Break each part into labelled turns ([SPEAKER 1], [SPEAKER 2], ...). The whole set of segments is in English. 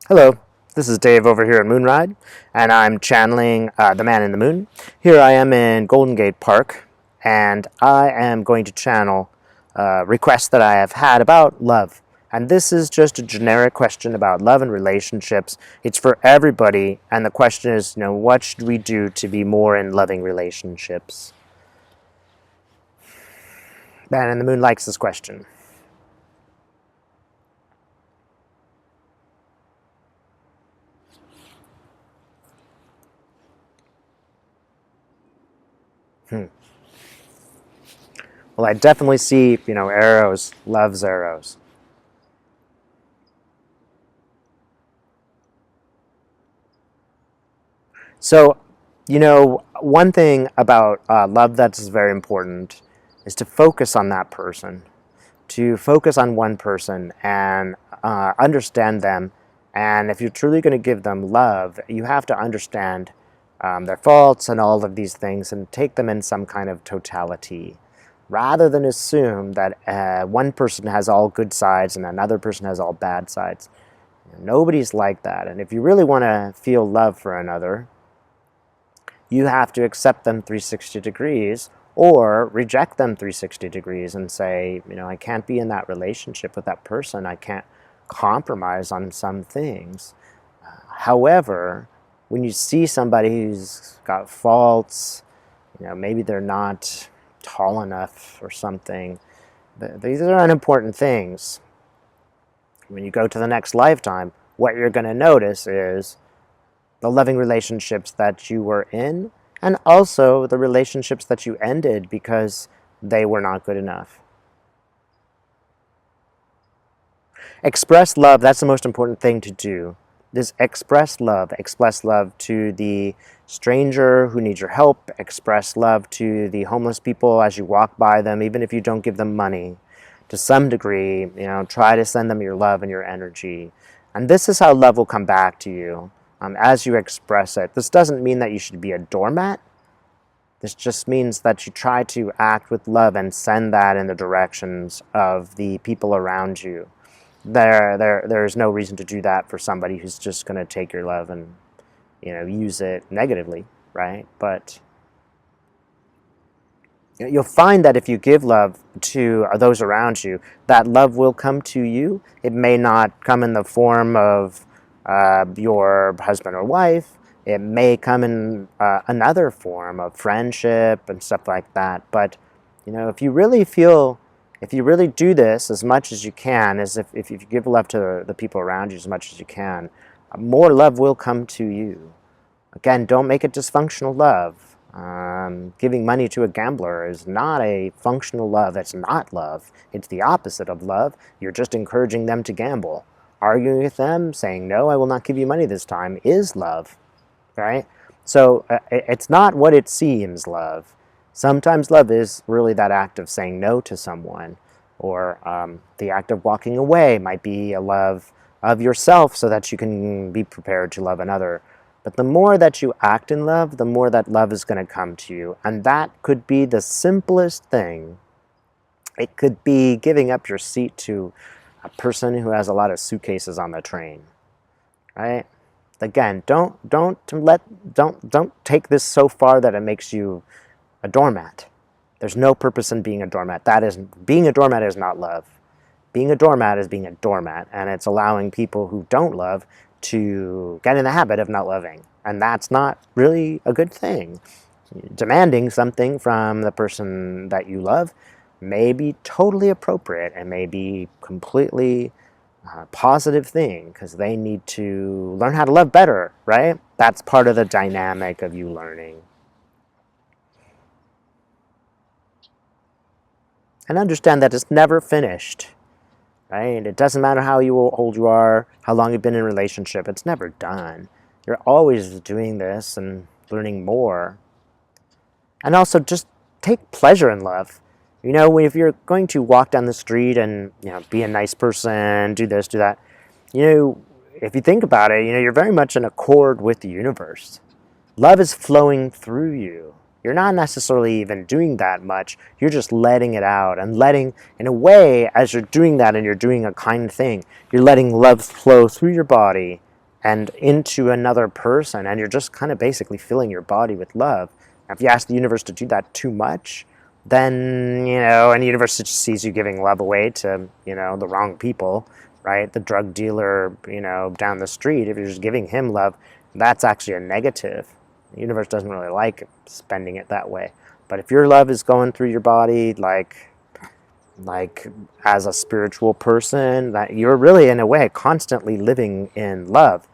[SPEAKER 1] Hello, this is Dave over here at Moonride, and I'm channeling the Man in the Moon. Here I am in Golden Gate Park, and I am going to channel requests that I have had about love. And this is just a generic question about love and relationships. It's for everybody, and the question is, what should we do to be more in loving relationships? Man in the Moon likes this question. Well, I definitely see, arrows loves arrows. So, one thing about love that's very important is to focus on that person, to focus on one person and understand them. And if you're truly going to give them love, you have to understand their faults and all of these things and take them in some kind of totality, rather than assume that one person has all good sides and another person has all bad sides. Nobody's like that. And if you really want to feel love for another, you have to accept them 360 degrees or reject them 360 degrees and say, I can't be in that relationship with that person. I can't compromise on some things. However, when you see somebody who's got faults, maybe they're not tall enough or something, these are unimportant things. When you go to the next lifetime, what you're going to notice is the loving relationships that you were in, and also the relationships that you ended because they were not good enough. Express love, that's the most important thing to do. Is express love to the stranger who needs your help, express love to the homeless people as you walk by them, even if you don't give them money. To some degree, try to send them your love and your energy. And this is how love will come back to you. As you express it. This doesn't mean that you should be a doormat. This just means that you try to act with love and send that in the directions of the people around you. There's no reason to do that for somebody who's just going to take your love and use it negatively, right? But you'll find that if you give love to those around you, that love will come to you. It may not come in the form of your husband or wife. It may come in another form of friendship and stuff like that. But if you really do this as much as you can, as if you give love to the people around you as much as you can, more love will come to you. Again, don't make it dysfunctional love. Giving money to a gambler is not a functional love. That's not love. It's the opposite of love. You're just encouraging them to gamble. Arguing with them, saying, no, I will not give you money this time, is love, right? So it's not what it seems, love. Sometimes love is really that act of saying no to someone, or the act of walking away might be a love of yourself so that you can be prepared to love another. But the more that you act in love, the more that love is going to come to you. And that could be the simplest thing. It could be giving up your seat to a person who has a lot of suitcases on the train, right? Again, don't take this so far that it makes you a doormat. There's no purpose in being a doormat. Being a doormat is not love. Being a doormat is being a doormat, and it's allowing people who don't love to get in the habit of not loving, and that's not really a good thing. Demanding something from the person that you love may be totally appropriate and may be completely positive thing, because they need to learn how to love better, right? That's part of the dynamic of you learning. And understand that it's never finished, right? It doesn't matter how old you are, how long you've been in a relationship, it's never done. You're always doing this and learning more. And also just take pleasure in love. If you're going to walk down the street and be a nice person, do this, do that, if you think about it, you're very much in accord with the universe. Love is flowing through you. You're not necessarily even doing that much. You're just letting it out, and letting, in a way, as you're doing that and you're doing a kind thing, you're letting love flow through your body and into another person, and you're just kind of basically filling your body with love. Now, if you ask the universe to do that too much, then, and the universe just sees you giving love away to, the wrong people, right? The drug dealer, down the street, if you're just giving him love, that's actually a negative. The universe doesn't really like spending it that way. But if your love is going through your body, like as a spiritual person, that you're really, in a way, constantly living in love.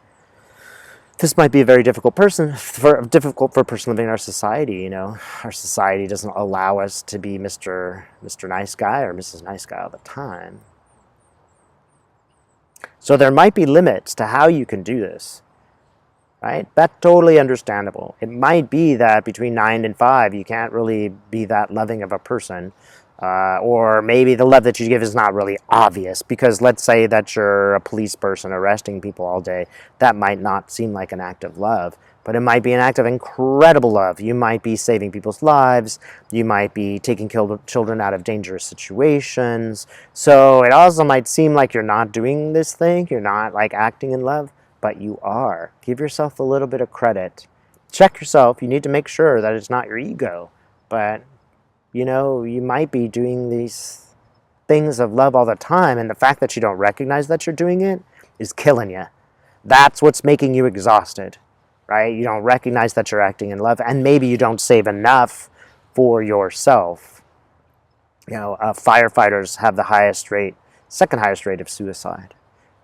[SPEAKER 1] This might be a very difficult for a person living in our society. Our society doesn't allow us to be Mr. Nice Guy or Mrs. Nice Guy all the time. So there might be limits to how you can do this, right? That's totally understandable. It might be that between 9 and 5, you can't really be that loving of a person. Or maybe the love that you give is not really obvious, because let's say that you're a police person arresting people all day. That might not seem like an act of love, but it might be an act of incredible love. You might be saving people's lives. You might be taking children out of dangerous situations. So it also might seem like you're not doing this thing. You're not like acting in love, but you are. Give yourself a little bit of credit. Check yourself. You need to make sure that it's not your ego, but you might be doing these things of love all the time, and the fact that you don't recognize that you're doing it is killing you. That's what's making you exhausted, right? You don't recognize that you're acting in love, and maybe you don't save enough for yourself. Firefighters have the second highest rate of suicide,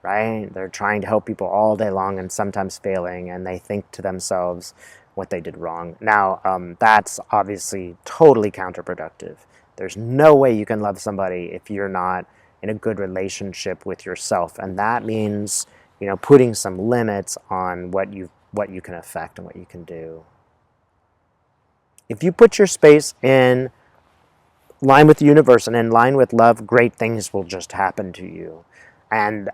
[SPEAKER 1] right? They're trying to help people all day long and sometimes failing, and they think to themselves what they did wrong. Now, that's obviously totally counterproductive. There's no way you can love somebody if you're not in a good relationship with yourself, and that means, putting some limits on what you can affect and what you can do. If you put your space in line with the universe and in line with love, great things will just happen to you. And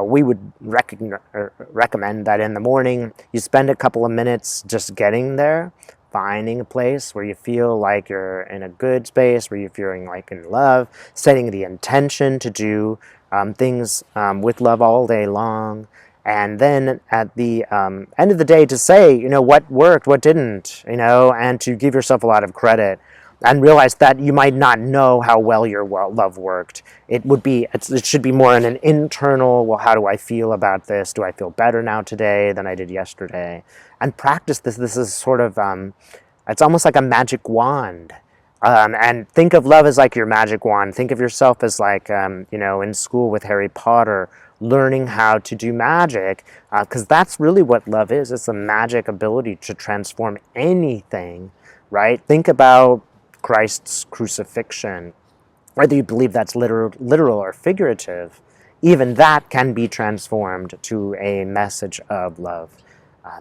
[SPEAKER 1] we would recommend that in the morning you spend a couple of minutes just getting there, finding a place where you feel like you're in a good space, where you're feeling like in love, setting the intention to do things with love all day long. And then at the end of the day to say, what worked, what didn't, and to give yourself a lot of credit. And realize that you might not know how well your love worked. It should be more in an internal, well, how do I feel about this? Do I feel better now today than I did yesterday? And practice this. This is sort of, it's almost like a magic wand. And think of love as like your magic wand. Think of yourself as like, in school with Harry Potter, learning how to do magic, because that's really what love is. It's a magic ability to transform anything, right? Think about Christ's crucifixion, whether you believe that's literal or figurative, even that can be transformed to a message of love.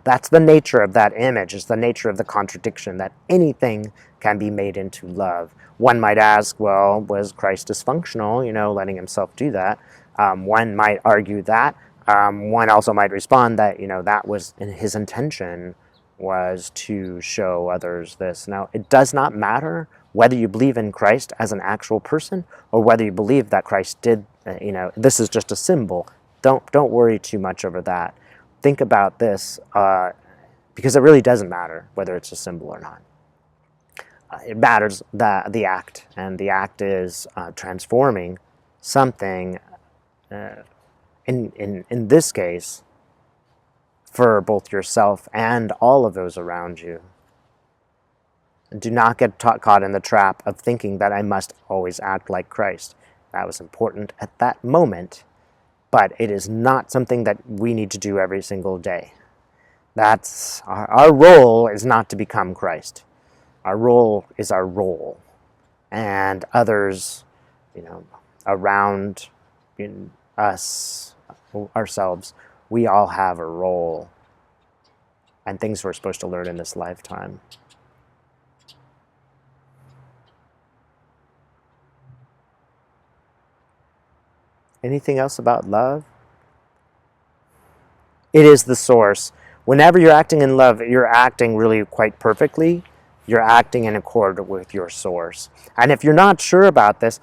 [SPEAKER 1] That's the nature of that image. It's the nature of the contradiction, that anything can be made into love. One might ask, well, was Christ dysfunctional, letting himself do that? One might argue that. One also might respond that, that was his intention, was to show others this. Now, it does not matter whether you believe in Christ as an actual person or whether you believe that Christ did, this is just a symbol. Don't worry too much over that. Think about this, because it really doesn't matter whether it's a symbol or not. It matters the act, and the act is transforming something, in this case, for both yourself and all of those around you. And do not get caught in the trap of thinking that I must always act like Christ. That was important at that moment, but it is not something that we need to do every single day. That's our role is not to become Christ. Our role is our role, and others, around us, ourselves, we all have a role and things we're supposed to learn in this lifetime. Anything else about love? It is the source. Whenever you're acting in love, you're acting really quite perfectly. you're acting in accord with your source. And if you're not sure about this,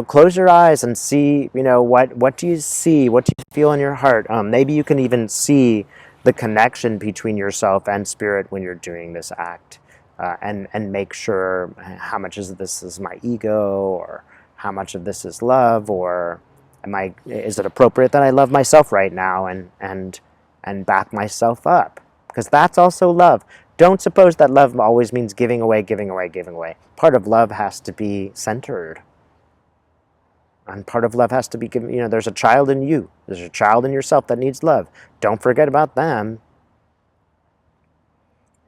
[SPEAKER 1] close your eyes and see, what do you see? What do you feel in your heart? Maybe you can even see the connection between yourself and spirit when you're doing this act. And make sure how much of this is my ego, or how much of this is love, or is it appropriate that I love myself right now and back myself up? Because that's also love. Don't suppose that love always means giving away, giving away, giving away. Part of love has to be centered. And part of love has to be given. There's a child in you. There's a child in yourself that needs love. Don't forget about them.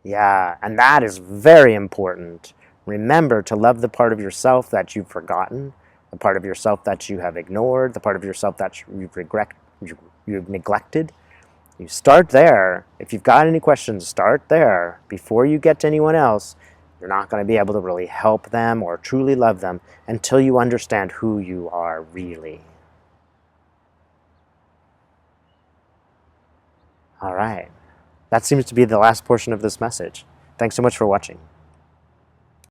[SPEAKER 1] Yeah, and that is very important. Remember to love the part of yourself that you've forgotten, the part of yourself that you have ignored, the part of yourself that you've neglected. You start there. If you've got any questions, start there. Before you get to anyone else, you're not going to be able to really help them or truly love them until you understand who you are really. All right. That seems to be the last portion of this message. Thanks so much for watching.